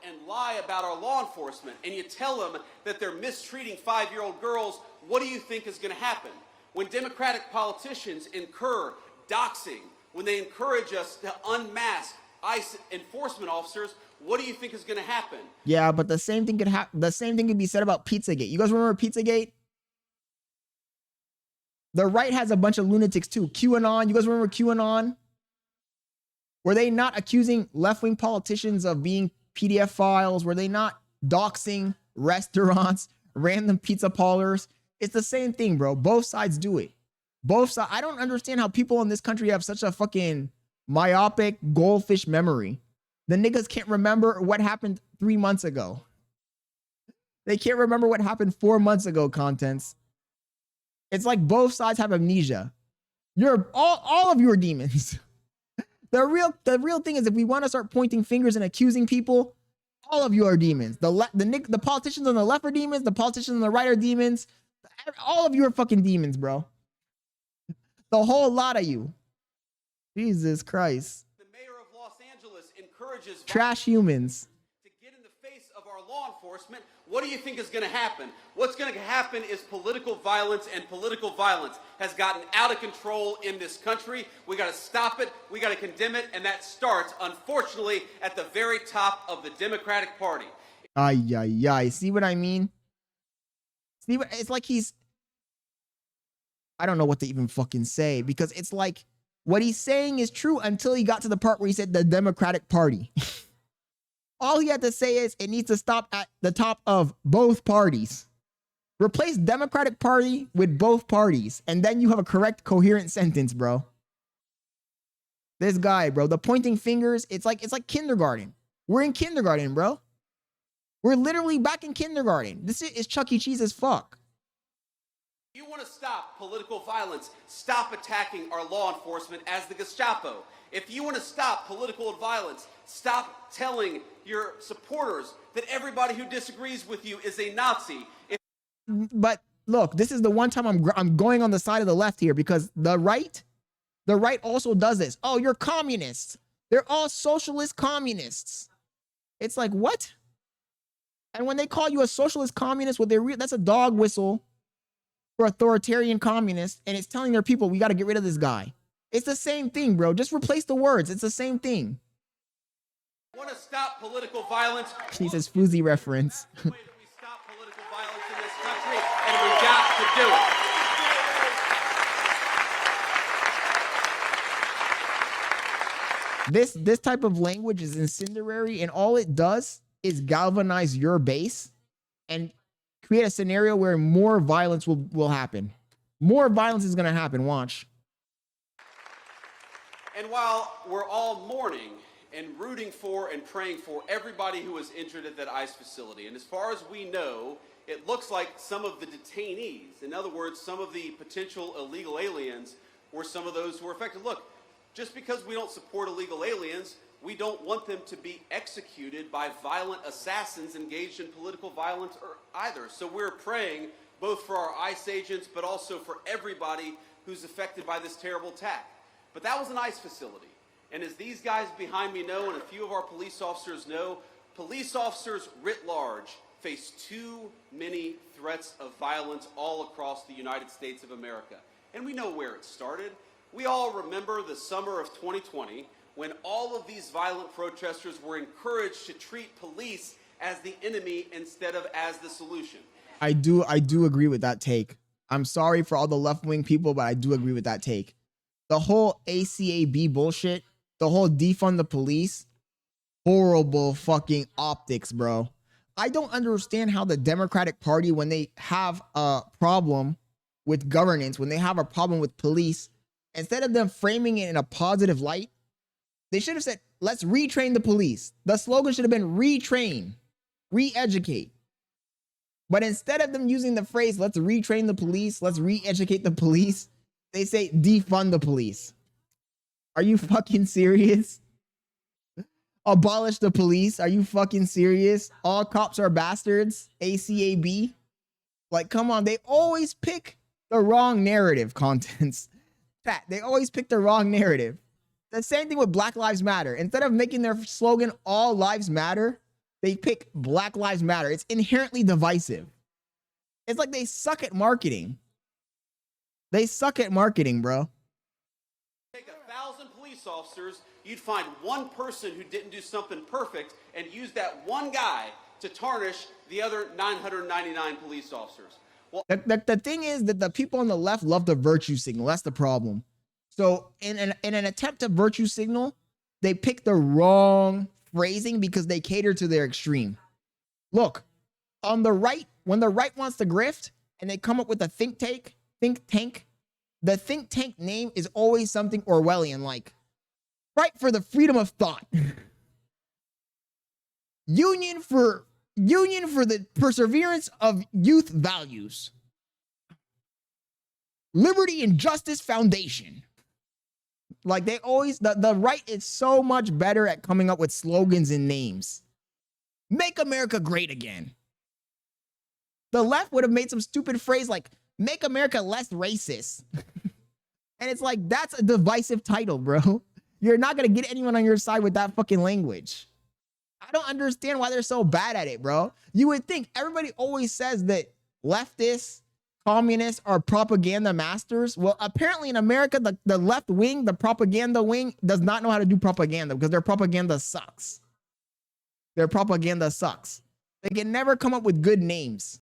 and lie about our law enforcement, and you tell them that they're mistreating 5-year-old girls, what do you think is going to happen? When Democratic politicians incur doxing, when they encourage us to unmask ICE enforcement officers, what do you think is going to happen? Yeah, but the same thing could be said about Pizzagate. You guys remember Pizzagate? The right has a bunch of lunatics too. QAnon, you guys remember QAnon? Were they not accusing left-wing politicians of being PDF files? Were they not doxing restaurants, random pizza parlors? It's the same thing, bro. Both sides do it. Both sides. I don't understand how people in this country have such a fucking myopic goldfish memory. The niggas can't remember what happened 3 months ago. They can't remember what happened 4 months ago, contents. It's like both sides have amnesia. You're all of you are demons. The real thing is, if we want to start pointing fingers and accusing people, all of you are demons. The politicians on the left are demons. The politicians on the right are demons. All of you are fucking demons, bro. The whole lot of you. Jesus Christ. The mayor of Los Angeles encourages trash humans to get in the face of our law enforcement. What do you think is going to happen? What's going to happen is political violence, and political violence has gotten out of control in this country. We got to stop it. We got to condemn it. And that starts, unfortunately, at the very top of the Democratic Party. Ay, ay, ay. See what I mean? See what it's like I don't know what to even fucking say, because it's like what he's saying is true until he got to the part where he said the Democratic Party. All he had to say is it needs to stop at the top of both parties. Replace Democratic Party with both parties, and then you have a correct, coherent sentence, bro. This guy, bro, the pointing fingers, it's like kindergarten. We're in kindergarten, bro. We're literally back in kindergarten. This is Chuck E. Cheese as fuck. You want to stop political violence, stop attacking our law enforcement as the Gestapo. If you want to stop political violence, stop telling your supporters that everybody who disagrees with you is a Nazi. But look, this is the one time I'm going on the side of the left here, because the right also does this. Oh, you're communists. They're all socialist communists. It's like, what? And when they call you a socialist communist, that's a dog whistle for authoritarian communists, and it's telling their people, we got to get rid of this guy. It's the same thing, bro. Just replace the words. It's the same thing. Want to stop political violence? She says Fuzzy reference. The way that we stop political violence in this country, and we got to do it. This type of language is incendiary, and all it does is galvanize your base and create a scenario where more violence will happen. More violence is going to happen. Watch. And while we're all mourning and rooting for and praying for everybody who was injured at that ICE facility, and as far as we know, it looks like some of the detainees, in other words, some of the potential illegal aliens, were some of those who were affected. Look, just because we don't support illegal aliens, we don't want them to be executed by violent assassins engaged in political violence either. So we're praying both for our ICE agents, but also for everybody who's affected by this terrible attack. But that was an ICE facility. And as these guys behind me know, and a few of our police officers know, police officers writ large face too many threats of violence all across the United States of America. And we know where it started. We all remember the summer of 2020, when all of these violent protesters were encouraged to treat police as the enemy instead of as the solution. I do agree with that take. I'm sorry for all the left-wing people, but I do agree with that take. The whole ACAB bullshit, the whole defund the police, horrible fucking optics, bro. I don't understand how the Democratic Party, when they have a problem with governance, when they have a problem with police, instead of them framing it in a positive light, they should have said, let's retrain the police. The slogan should have been retrain, re-educate. But instead of them using the phrase, let's retrain the police, let's re-educate the police, they say defund the police. Are you fucking serious? Abolish the police. Are you fucking serious? All cops are bastards. ACAB. Like, come on. They always pick the wrong narrative, contents. Pat, they always pick the wrong narrative. The same thing with Black Lives Matter. Instead of making their slogan, all lives matter, They pick Black Lives Matter. It's inherently divisive. It's like they suck at marketing. They suck at marketing, bro. Take 1,000 police officers, you'd find one person who didn't do something perfect and use that one guy to tarnish the other 999 police officers. Well, the thing is that the people on the left love the virtue signal. That's the problem. So in an attempt to virtue signal, they pick the wrong phrasing because they cater to their extreme. Look, on the right, when the right wants to grift and they come up with a think tank, the think tank name is always something Orwellian, like fight for the freedom of thought. Union for the perseverance of youth values. Liberty and Justice Foundation. Like they always, the right is so much better at coming up with slogans and names. Make America great again. The left would have made some stupid phrase like, make America less racist. And it's like, that's a divisive title, bro. You're not going to get anyone on your side with that fucking language. I don't understand why they're so bad at it, bro. You would think everybody always says that leftists, communists are propaganda masters. Well, apparently in America, the left wing, the propaganda wing, does not know how to do propaganda because their propaganda sucks. Their propaganda sucks. They can never come up with good names.